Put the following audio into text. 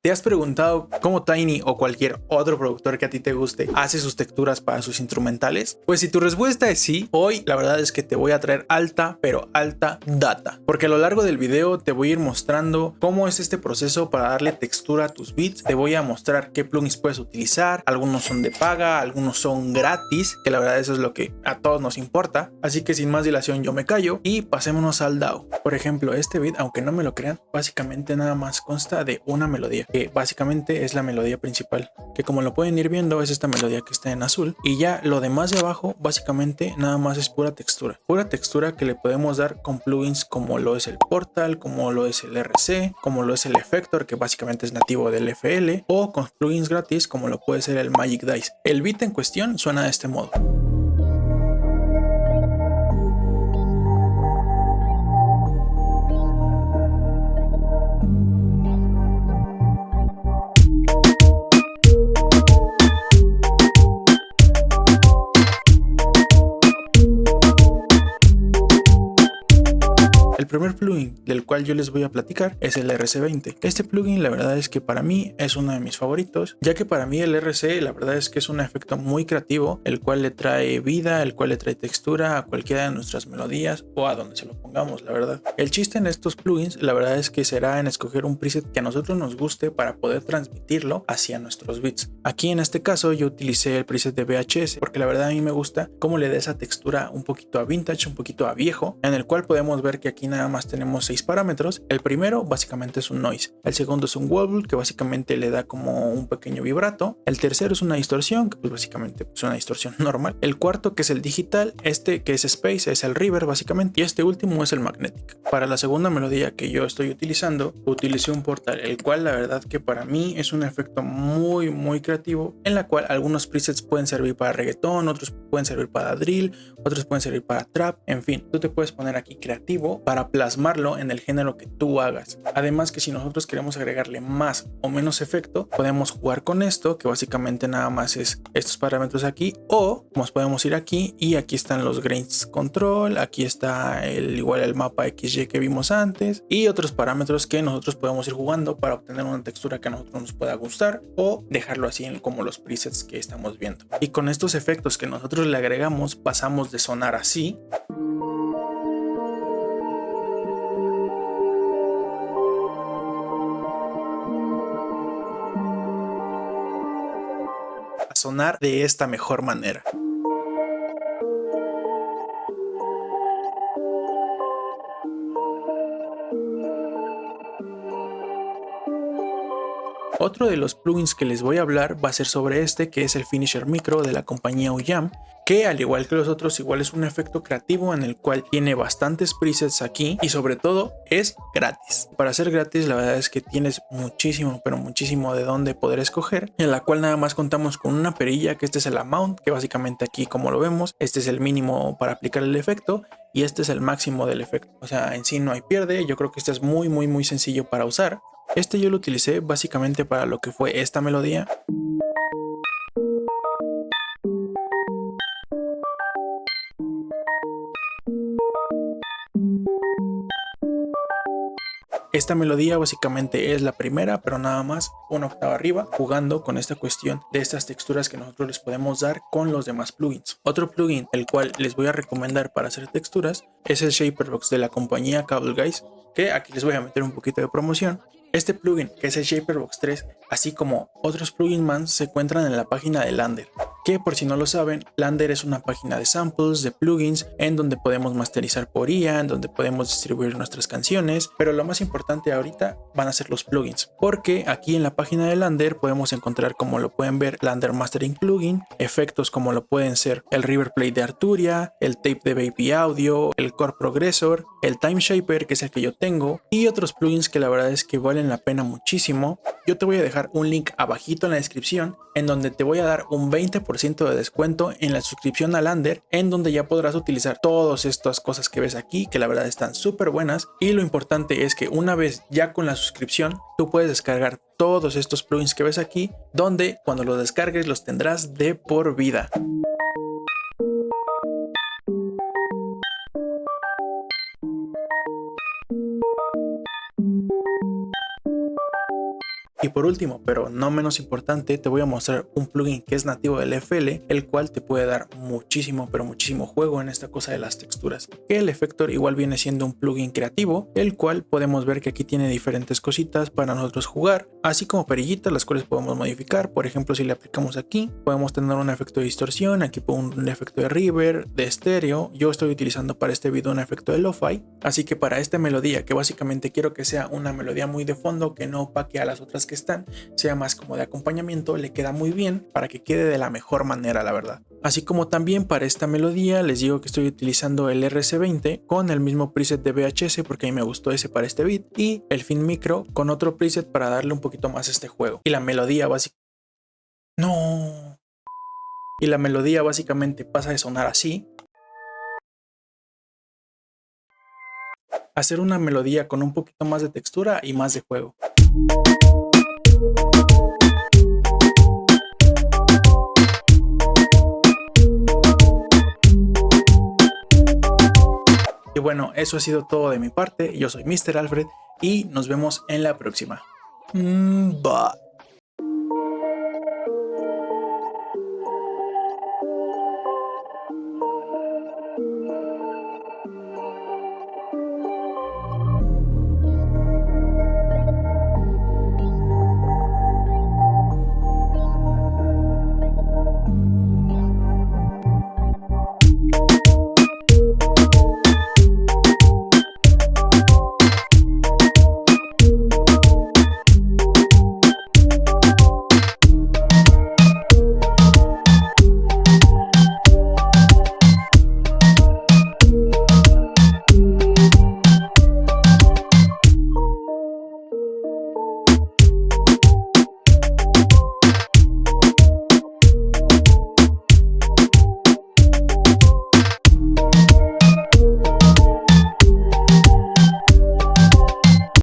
¿Te has preguntado cómo Tiny o cualquier otro productor que a ti te guste hace sus texturas para sus instrumentales? Pues si tu respuesta es sí, hoy la verdad es que te voy a traer alta, pero alta data. Porque a lo largo del video te voy a ir mostrando cómo es este proceso para darle textura a tus beats. Te voy a mostrar qué plugins puedes utilizar. Algunos son de paga, algunos son gratis, que la verdad eso es lo que a todos nos importa. Así que sin más dilación yo me callo y pasémonos al DAW. Por ejemplo, este beat, aunque no me lo crean, básicamente nada más consta de una melodía, que básicamente es la melodía principal, que como lo pueden ir viendo es esta melodía que está en azul, y ya lo demás de abajo básicamente nada más es pura textura que le podemos dar con plugins como lo es el Portal, como lo es el RC, como lo es el Effector, que básicamente es nativo del FL, o con plugins gratis como lo puede ser el Magic Dice. El beat en cuestión suena de este modo. El primer plugin del cual yo les voy a platicar es el RC20. Este plugin la verdad es que para mí es uno de mis favoritos, ya que para mí el RC la verdad es que es un efecto muy creativo, el cual le trae vida, el cual le trae textura a cualquiera de nuestras melodías o a donde se lo pongamos, la verdad. El chiste en estos plugins la verdad es que será en escoger un preset que a nosotros nos guste para poder transmitirlo hacia nuestros beats. Aquí en este caso yo utilicé el preset de VHS porque la verdad a mí me gusta cómo le da esa textura un poquito a vintage, un poquito a viejo, en el cual podemos ver que aquí nada más tenemos 6 parámetros. El primero básicamente es un noise, el segundo es un wobble que básicamente le da como un pequeño vibrato, el tercero es una distorsión que pues básicamente es una distorsión normal, el cuarto que es el digital, este que es space es el reverb básicamente, y este último es el magnetic. Para la segunda melodía que yo estoy utilizando utilicé un Portal, el cual la verdad que para mí es un efecto muy creativo, en la cual algunos presets pueden servir para reggaetón, otros pueden servir para drill, otros pueden servir para trap, en fin, tú te puedes poner aquí creativo para plasmarlo en el género que tú hagas. Además que si nosotros queremos agregarle más o menos efecto, podemos jugar con esto, que básicamente nada más es estos parámetros aquí, o nos podemos ir aquí y aquí están los grains control, aquí está igual el mapa XY que vimos antes y otros parámetros que nosotros podemos ir jugando para obtener una textura que a nosotros nos pueda gustar o dejarlo así como los presets que estamos viendo. Y con estos efectos que nosotros le agregamos pasamos de sonar así a sonar de esta mejor manera. Otro de los plugins que les voy a hablar va a ser sobre este, que es el Finisher Micro de la compañía Uyam, que al igual que los otros igual es un efecto creativo en el cual tiene bastantes presets aquí y sobre todo es gratis. Para ser gratis la verdad es que tienes muchísimo pero muchísimo de dónde poder escoger, en la cual nada más contamos con una perilla, que este es el amount, que básicamente aquí como lo vemos, este es el mínimo para aplicar el efecto y este es el máximo del efecto, o sea en sí no hay pierde. Yo creo que este es muy sencillo para usar. Este yo lo utilicé básicamente para lo que fue esta melodía. Esta melodía básicamente es la primera, pero nada más una octava arriba, jugando con esta cuestión de estas texturas que nosotros les podemos dar con los demás plugins. Otro plugin el cual les voy a recomendar para hacer texturas es el Shaperbox de la compañía Cable Guys, que aquí les voy a meter un poquito de promoción. Este plugin, que es el Shaperbox 3, así como otros plugins más, se encuentran en la página de Lander, que por si no lo saben, Lander es una página de samples, de plugins, en donde podemos masterizar por IA, en donde podemos distribuir nuestras canciones, pero lo más importante ahorita van a ser los plugins, porque aquí en la página de Lander podemos encontrar, como lo pueden ver, Lander Mastering Plugin, efectos como lo pueden ser el River Play de Arturia, el Tape de Baby Audio, el Core Progressor, el Time Shaper, que es el que yo tengo, y otros plugins que la verdad es que valen la pena muchísimo. Yo te voy a dejar un link abajito en la descripción, en donde te voy a dar un 20% de descuento en la suscripción a Lander, en donde ya podrás utilizar todas estas cosas que ves aquí, que la verdad están súper buenas. Y lo importante es que una vez ya con la suscripción, tú puedes descargar todos estos plugins que ves aquí, donde cuando los descargues los tendrás de por vida. Y por último, pero no menos importante, te voy a mostrar un plugin que es nativo del FL, el cual te puede dar muchísimo, pero muchísimo juego en esta cosa de las texturas. Que el Effector igual viene siendo un plugin creativo, el cual podemos ver que aquí tiene diferentes cositas para nosotros jugar, así como perillitas las cuales podemos modificar. Por ejemplo, si le aplicamos aquí, podemos tener un efecto de distorsión, aquí un efecto de reverb, de estéreo. Yo estoy utilizando para este video un efecto de lo-fi, así que para esta melodía, que básicamente quiero que sea una melodía muy de fondo, que no opaque a las otras que están, sea más como de acompañamiento, le queda muy bien para que quede de la mejor manera, la verdad. Así como también para esta melodía les digo que estoy utilizando el RC20 con el mismo preset de VHS porque a mí me gustó ese para este beat, y el Fin Micro con otro preset para darle un poquito más a este juego. Y la melodía básicamente pasa de sonar así a hacer una melodía con un poquito más de textura y más de juego. Y bueno, eso ha sido todo de mi parte. Yo soy Mr. Alfred y nos vemos en la próxima. Bye.